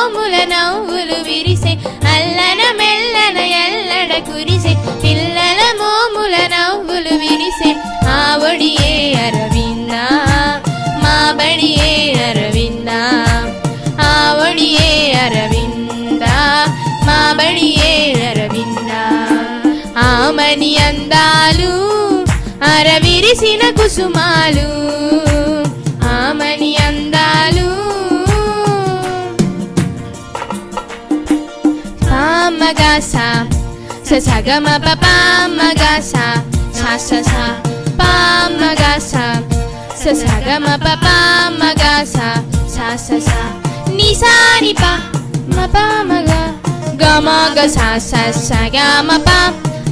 మోముల నవ్వులు విరిసే అల్లన మెల్లన ఎల్లడ కురిసే పిల్లల మోముల నవ్వులు విరిసే ఆ ఒడియే అరవింద మా బడియే అరవింద ఆ ఒడియే అరవింద మా బడియే అరవింద ఆమని అందాలు అరవిరిసిన కుసుమాలు ఆమని అందాలు పామగాసా సగమ పామగాసా సా పామగాసా సగమ పామగాసా సా నిసాని పా మపామగా గమగ సా గమ పా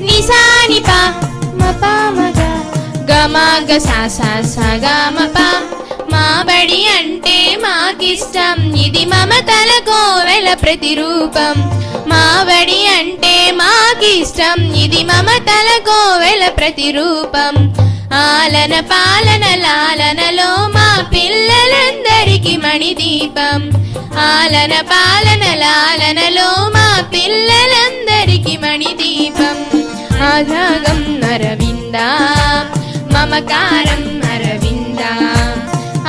నిసాని పా మపామగా గమగ సా గమ పా మా బడి అంటే మాకిష్టం ఇది మమతల కోవెల ప్రతిరూపం మా బడి అంటే మాకిష్టం ఇది మమతల కోవెల ప్రతిరూపం ఆలన పాలన లాలనలో మా పిల్లలందరికీ మణిదీపం ఆలన పాలన లాలనలో మా పిల్లలందరికీ మణిదీపం ఆజాగం అరవింద మమకారం అరవింద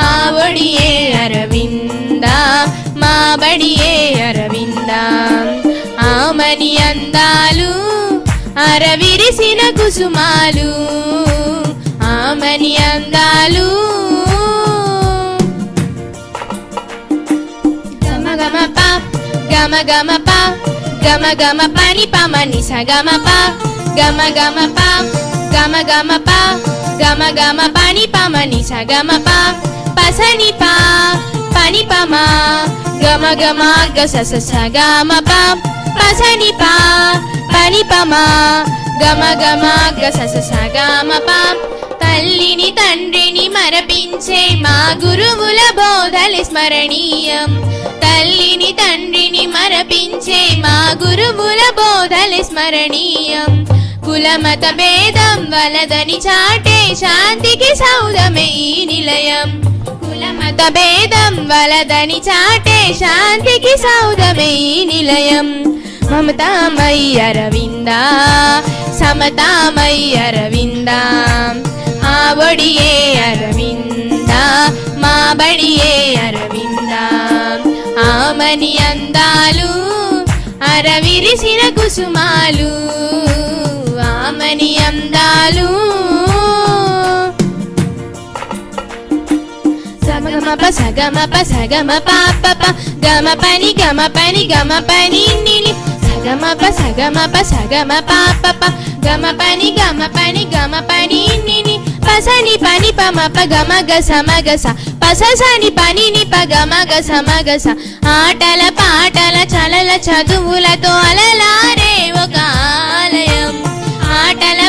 ఆ ఒడియే అరవింద మా బడియే అరవింద ఆమని అందాలు అరవిరిసిన కుసుమాలు ఆమని అందాలు గమ గమ పా గమ గమ పా గమ గమ పని పమని సగమ పా గమ గమ పా గమ గమ పా గమ గమ పని పమని సగమ పా పసని పా పని పమా గమ గమ గస సగమ పా పసని పా పని పమా గమ గమ గస సగమ పా తల్లిని తండ్రిని మరపించే మా గురువుల బోధలి స్మరణీయం తల్లిని తండ్రిని మరపించే మా గురువుల బోధలి స్మరణీయం కులమత భేదం వలదని చాటే శాంతికి సౌధమే ఈ నిలయం కులమత భేదం వలదని చాటే శాంతికి సౌధమే ఈ నిలయం మమతామై అరవింద సమతామై అరవింద ఆ ఒడియే అరవింద మా బడియే అరవింద ఆమని అందాలు అరవిరిసిన కుసుమాలు ఆమని అందాలు సగమ సగమ పాప గమ పని గమ పని గమ పని నిని సగమ సగమ పాప గమ పని గమ పని నిని పసని పని పమ ప గమ గస మగస పససని పని ని ప గమ గస మగస ఆటల పాటల చలల చదువులతో అలలారే ఒక ఆలయం ఆటల